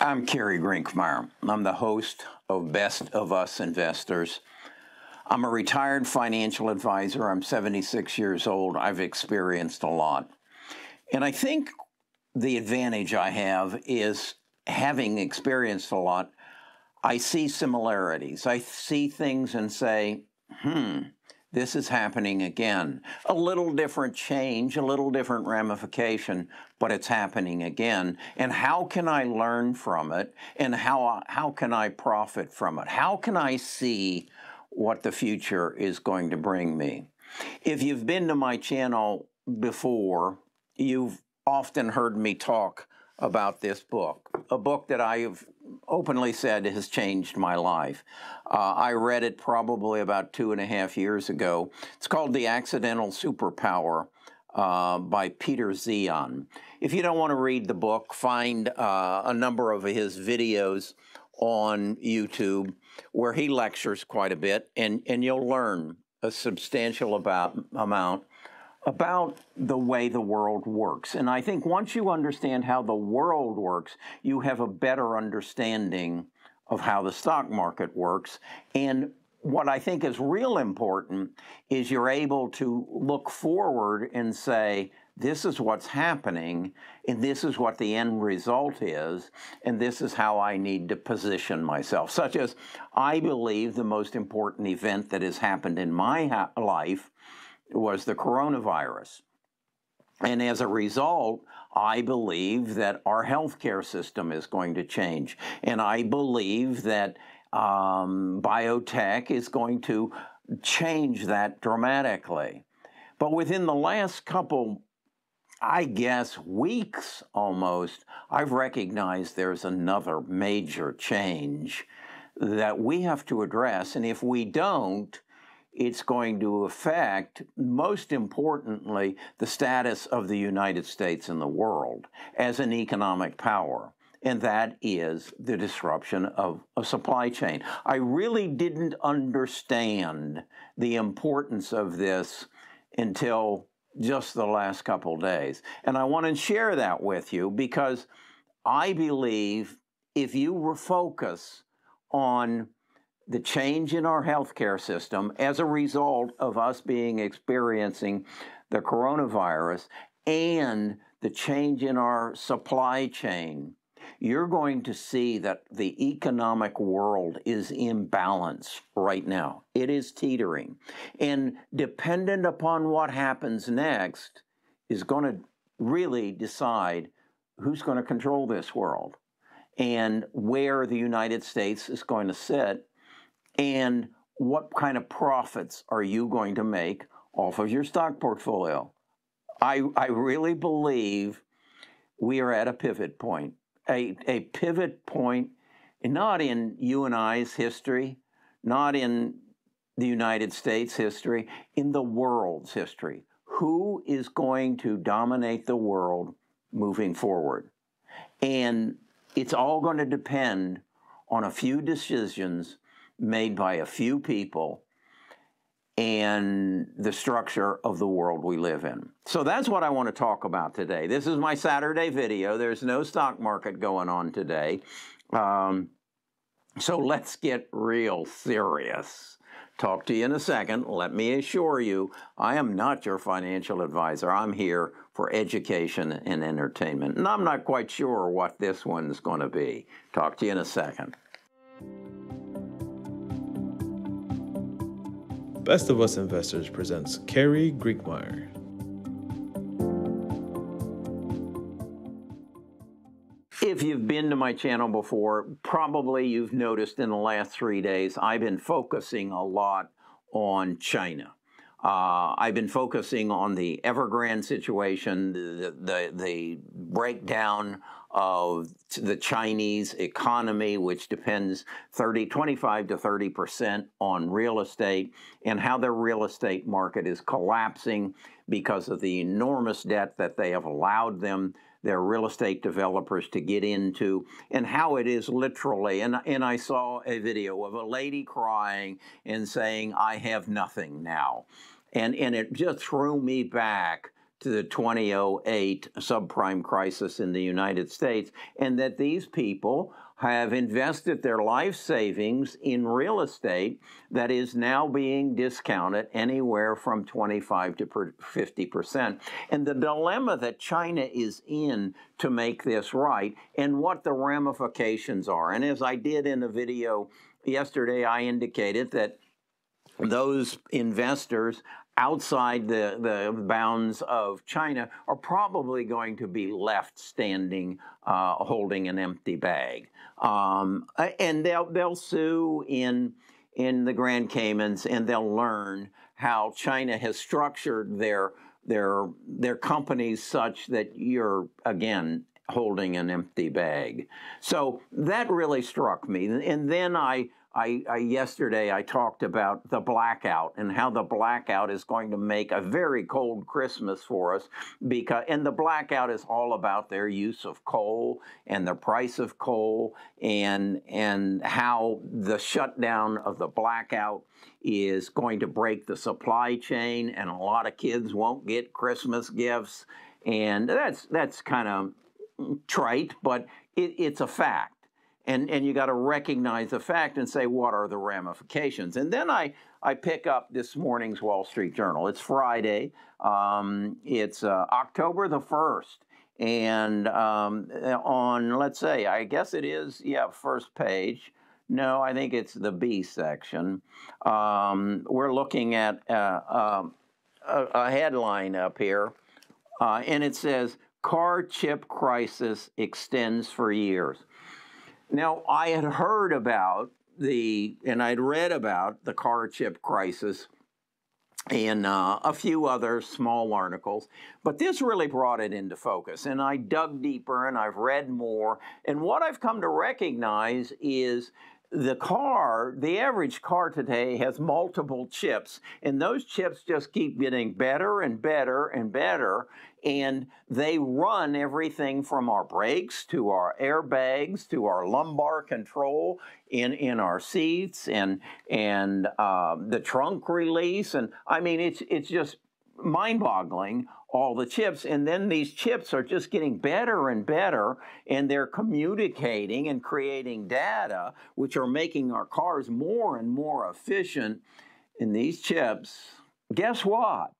I'm Kerry Grinkmeyer. I'm the host of Best of Us Investors. I'm a retired financial advisor. I'm 76 years old. I've experienced a lot. And I think the advantage I have is having experienced a lot, I see similarities. I see things and say, this is happening again. A little different change, a little different ramification, but it's happening again. And how can I learn from it? And how can I profit from it? How can I see what the future is going to bring me? If you've been to my channel before, you've often heard me talk about this book, a book that I have openly said has changed my life. I read it probably about 2.5 years ago. It's called The Accidental Superpower by Peter Zeihan. If you don't want to read the book, find a number of his videos on YouTube where he lectures quite a bit, and you'll learn a substantial amount about the way the world works. And I think once you understand how the world works, you have a better understanding of how the stock market works. And what I think is real important is you're able to look forward and say, this is what's happening, and this is what the end result is, and this is how I need to position myself. Such as, I believe the most important event that has happened in my life was the coronavirus. And as a result, I believe that our healthcare system is going to change. And I believe that biotech is going to change that dramatically. But within the last couple, I guess, weeks almost, I've recognized there's another major change that we have to address. And if we don't, it's going to affect, most importantly, the status of the United States in the world as an economic power, and that is the disruption of a supply chain. I really didn't understand the importance of this until just the last couple days. And I want to share that with you because I believe if you refocus on the change in our healthcare system as a result of us experiencing the coronavirus and the change in our supply chain, you're going to see that the economic world is in balance right now. It is teetering. And dependent upon what happens next is going to really decide who's going to control this world and where the United States is going to sit, and what kind of profits are you going to make off of your stock portfolio. I really believe we are at a pivot point, a pivot point, not in you and I's history, not in the United States history, in the world's history. Who is going to dominate the world moving forward? And it's all going to depend on a few decisions made by a few people and the structure of the world we live in. So that's what I want to talk about today. This is my Saturday video. There's no stock market going on today. So let's get real serious. Talk to you in a second. Let me assure you, I am not your financial advisor. I'm here for education and entertainment. And I'm not quite sure what this one's going to be. Talk to you in a second. Best of Us Investors presents Kerry Grinkmeyer. If you've been to my channel before, probably you've noticed in the last 3 days, I've been focusing a lot on China. I've been focusing on the Evergrande situation, the breakdown of the Chinese economy, which depends 25 to 30% on real estate, and how their real estate market is collapsing because of the enormous debt that they have allowed their real estate developers to get into, and how it is literally, and I saw a video of a lady crying and saying, I have nothing now. And it just threw me back to the 2008 subprime crisis in the United States, and that these people have invested their life savings in real estate that is now being discounted anywhere from 25 to 50%. And the dilemma that China is in to make this right and what the ramifications are. And as I did in a video yesterday, I indicated that those investors outside the bounds of China are probably going to be left standing holding an empty bag. And they'll sue in the Grand Caymans, and they'll learn how China has structured their companies such that you're, again, holding an empty bag. So that really struck me. And then yesterday I talked about the blackout and how the blackout is going to make a very cold Christmas for us, and the blackout is all about their use of coal and the price of coal, and how the shutdown of the blackout is going to break the supply chain, and a lot of kids won't get Christmas gifts. And that's kind of trite, but it's a fact. And you got to recognize the fact and say, what are the ramifications? And then I pick up this morning's Wall Street Journal. It's Friday. It's October the 1st. And on, let's say, I guess it is, first page. No, I think it's the B section. We're looking at a headline up here, and it says, "Car chip crisis extends for years." Now, I had heard about and I'd read about the car chip crisis in a few other small articles, but this really brought it into focus. And I dug deeper and I've read more. And what I've come to recognize is the average car today has multiple chips, and those chips just keep getting better and better and better, and they run everything from our brakes to our airbags to our lumbar control in our seats and the trunk release. And I mean, it's just mind-boggling, all the chips. And then these chips are just getting better and better, and they're communicating and creating data, which are making our cars more and more efficient. And these chips, guess what?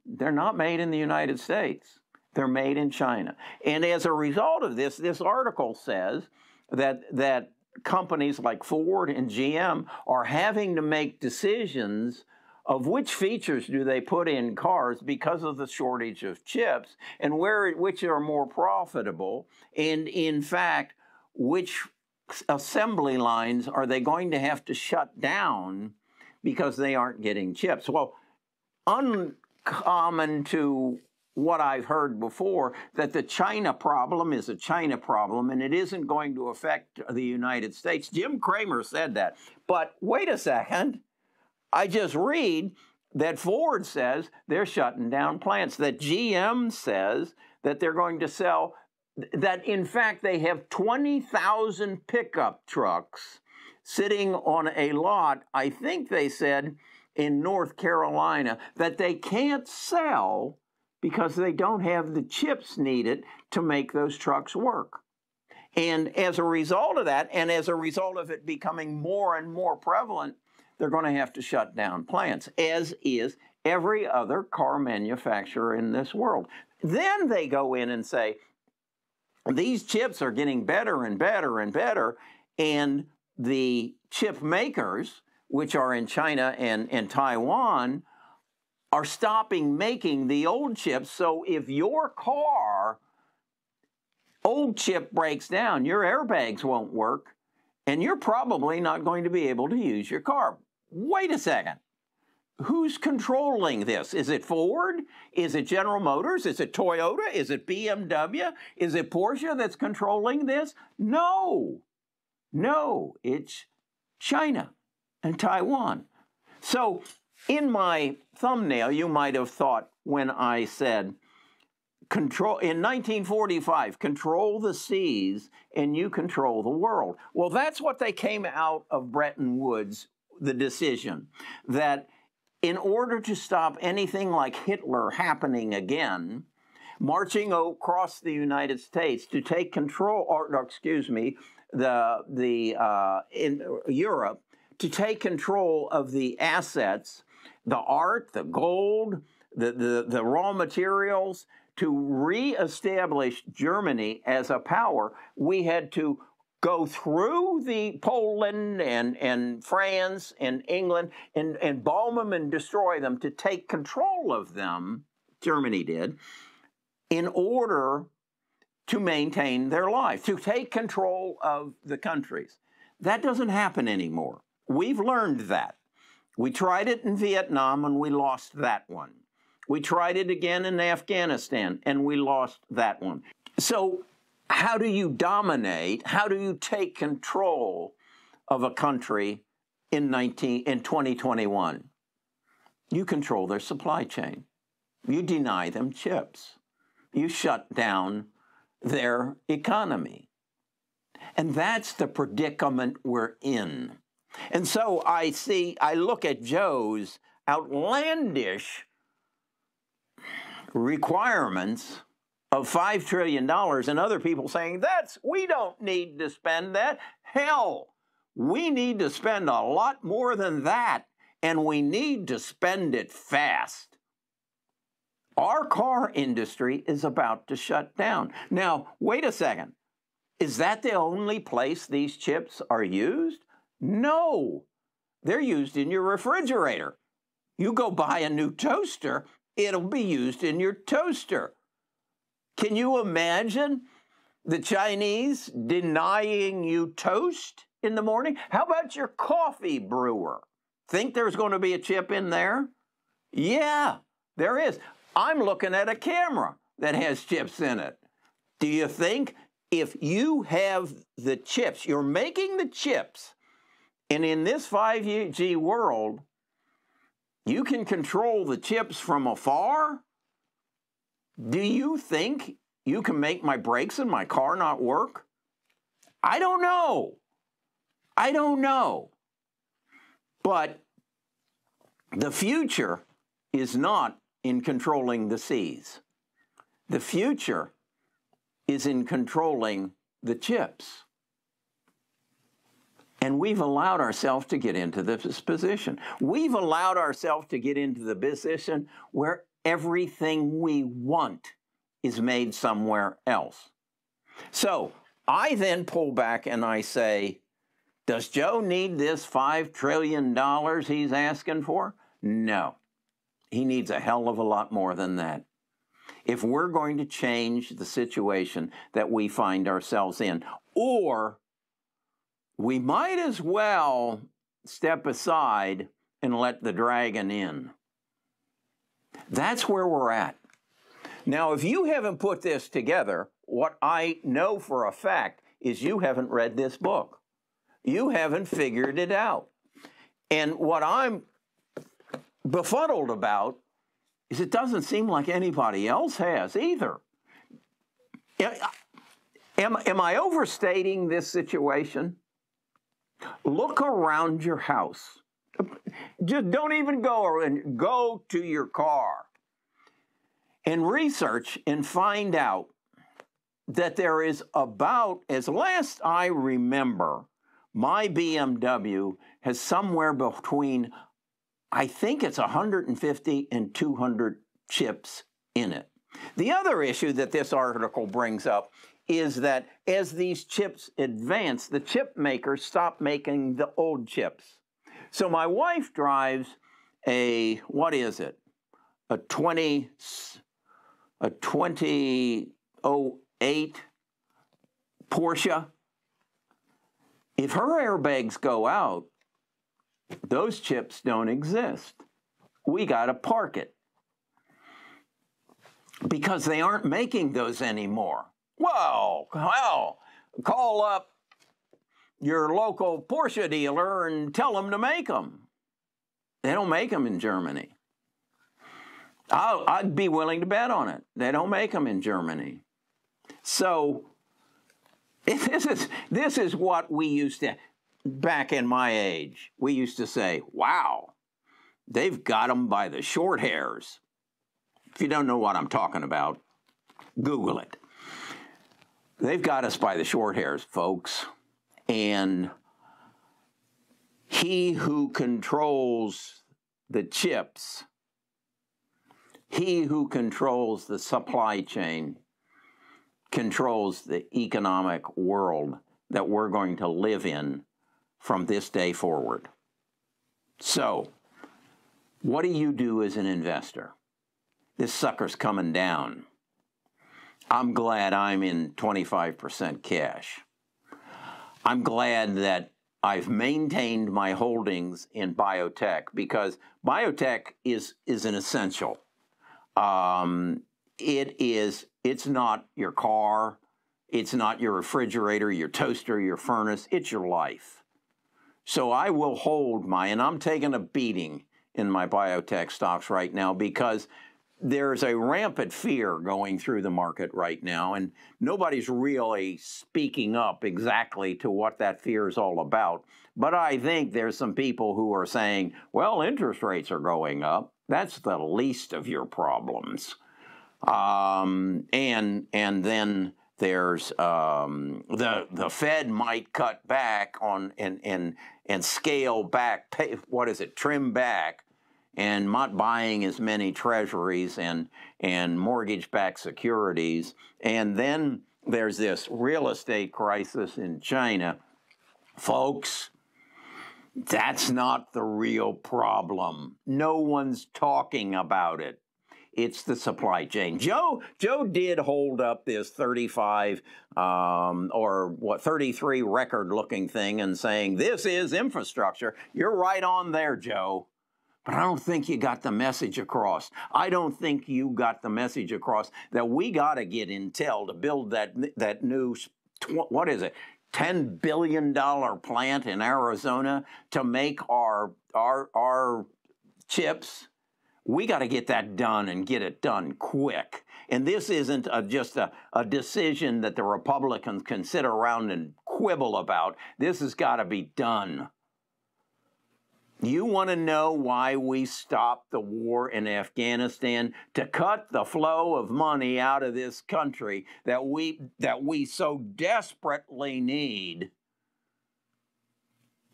They're not made in the United States. They're made in China. And as a result of this article says that companies like Ford and GM are having to make decisions of which features do they put in cars because of the shortage of chips, and which are more profitable, and in fact, which assembly lines are they going to have to shut down because they aren't getting chips. Well, uncommon to what I've heard before, that the China problem is a China problem and it isn't going to affect the United States. Jim Cramer said that. But wait a second. I just read that Ford says they're shutting down plants, that GM says that they're going to sell, that in fact they have 20,000 pickup trucks sitting on a lot, I think they said in North Carolina, that they can't sell because they don't have the chips needed to make those trucks work. And as a result of that, and as a result of it becoming more and more prevalent, they're going to have to shut down plants, as is every other car manufacturer in this world. Then they go in and say, these chips are getting better and better and better, and the chip makers, which are in China and Taiwan, are stopping making the old chips. So if your car old chip breaks down, your airbags won't work, and you're probably not going to be able to use your car. Wait a second. Who's controlling this? Is it Ford? Is it General Motors? Is it Toyota? Is it BMW? Is it Porsche that's controlling this? No. No, it's China and Taiwan. So in my thumbnail, you might have thought when I said, control in 1945, control the seas and you control the world. Well, that's what they came out of Bretton Woods, the decision that in order to stop anything like Hitler happening again, marching across the United States to take control, or excuse me, in Europe, to take control of the assets, the art, the gold, the raw materials, to reestablish Germany as a power, we had to go through the Poland and France and England and bomb them and destroy them to take control of them, Germany did, in order to maintain their life, to take control of the countries. That doesn't happen anymore. We've learned that. We tried it in Vietnam and we lost that one. We tried it again in Afghanistan and we lost that one. So how do you dominate, how do you take control of a country in 2021? You control their supply chain. You deny them chips. You shut down their economy. And that's the predicament we're in. And so I look at Joe's outlandish requirements of $5 trillion and other people saying, we don't need to spend that. Hell, we need to spend a lot more than that, and we need to spend it fast. Our car industry is about to shut down. Now, wait a second. Is that the only place these chips are used? No. They're used in your refrigerator. You go buy a new toaster, it'll be used in your toaster. Can you imagine the Chinese denying you toast in the morning? How about your coffee brewer? Think there's going to be a chip in there? Yeah, there is. I'm looking at a camera that has chips in it. Do you think if you have the chips, you're making the chips, and in this 5G world, you can control the chips from afar? Do you think you can make my brakes in my car not work? I don't know. I don't know. But the future is not in controlling the seas. The future is in controlling the chips. And we've allowed ourselves to get into this position. We've allowed ourselves to get into the position where everything we want is made somewhere else. So I then pull back and I say, does Joe need this $5 trillion he's asking for? No. He needs a hell of a lot more than that. If we're going to change the situation that we find ourselves in, or we might as well step aside and let the dragon in. That's where we're at. Now, if you haven't put this together, what I know for a fact is you haven't read this book. You haven't figured it out. And what I'm befuddled about is it doesn't seem like anybody else has either. Am I overstating this situation? Look around your house. Just don't even go to your car and research and find out that there is about, as last I remember, my BMW has somewhere between, I think it's 150 and 200 chips in it. The other issue that this article brings up is that as these chips advance, the chip makers stop making the old chips. So my wife drives a 2008 Porsche. If her airbags go out, those chips don't exist. We got to park it because they aren't making those anymore. Well, call up your local Porsche dealer and tell them to make them. They don't make them in Germany. I'd be willing to bet on it. They don't make them in Germany. So this is what we used to, back in my age, we used to say, wow, they've got them by the short hairs. If you don't know what I'm talking about, Google it. They've got us by the short hairs, folks. And he who controls the chips, he who controls the supply chain, controls the economic world that we're going to live in from this day forward. So, what do you do as an investor? This sucker's coming down. I'm glad I'm in 25% cash. I'm glad that I've maintained my holdings in biotech because biotech is an essential. It's not your car, it's not your refrigerator, your toaster, your furnace, it's your life. So I will hold and I'm taking a beating in my biotech stocks right now because there's a rampant fear going through the market right now, and nobody's really speaking up exactly to what that fear is all about. But I think there's some people who are saying, well, interest rates are going up. That's the least of your problems. And then there's the Fed might cut back on and scale back, trim back, and not buying as many treasuries and mortgage-backed securities. And then there's this real estate crisis in China. Folks, that's not the real problem. No one's talking about it. It's the supply chain. Joe did hold up this 33 record-looking thing and saying, this is infrastructure. You're right on there, Joe. But I don't think you got the message across. I don't think you got the message across that we got to get Intel to build that new, $10 billion plant in Arizona to make our chips. We got to get that done and get it done quick. And this isn't just a decision that the Republicans can sit around and quibble about. This has got to be done. You want to know why we stopped the war in Afghanistan? To cut the flow of money out of this country that we so desperately need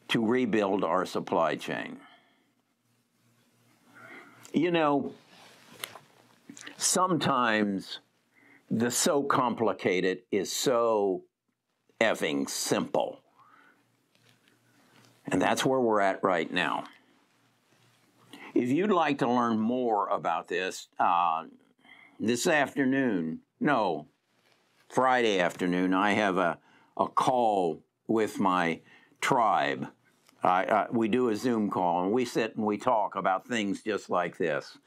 to rebuild our supply chain. You know, sometimes the so complicated is so effing simple. And that's where we're at right now. If you'd like to learn more about this, Friday afternoon, I have a call with my tribe. We do a Zoom call, and we sit and we talk about things just like this.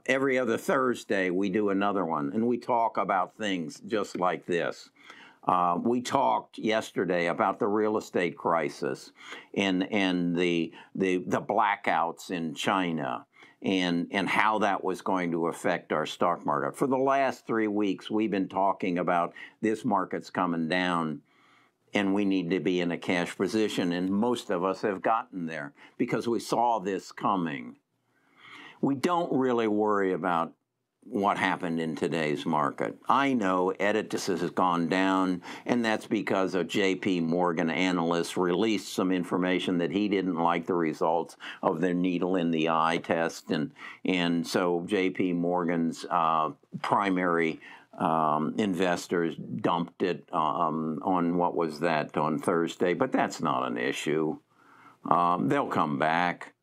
Every other Thursday, we do another one, and we talk about things just like this. We talked yesterday about the real estate crisis and the blackouts in China and how that was going to affect our stock market. For the last 3 weeks, we've been talking about this market's coming down and we need to be in a cash position, and most of us have gotten there because we saw this coming. We don't really worry about what happened in today's market. I know Editus has gone down, and that's because a J.P. Morgan analyst released some information that he didn't like the results of their needle in the eye test, and so J.P. Morgan's primary investors dumped it on what was that, on Thursday, but that's not an issue. They'll come back.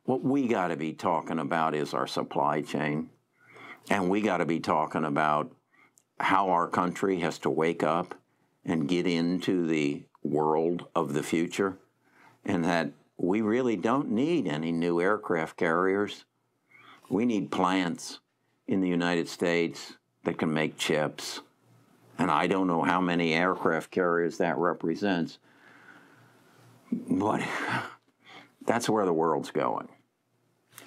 What we got to be talking about is our supply chain. And we got to be talking about how our country has to wake up and get into the world of the future, and that we really don't need any new aircraft carriers. We need plants in the United States that can make chips. And I don't know how many aircraft carriers that represents, but that's where the world's going.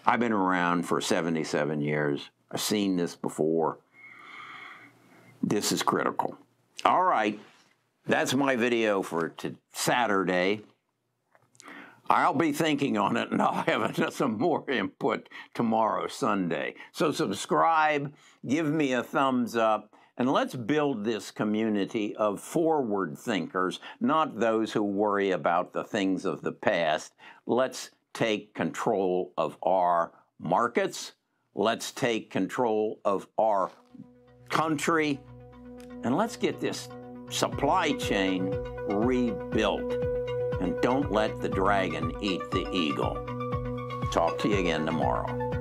I've been around for 77 years. I've seen this before. This is critical. All right, that's my video for Saturday. I'll be thinking on it, and I'll have some more input tomorrow, Sunday. So subscribe, give me a thumbs up, and let's build this community of forward thinkers, not those who worry about the things of the past. Let's take control of our markets. Let's take control of our country. And let's get this supply chain rebuilt. And don't let the dragon eat the eagle. Talk to you again tomorrow.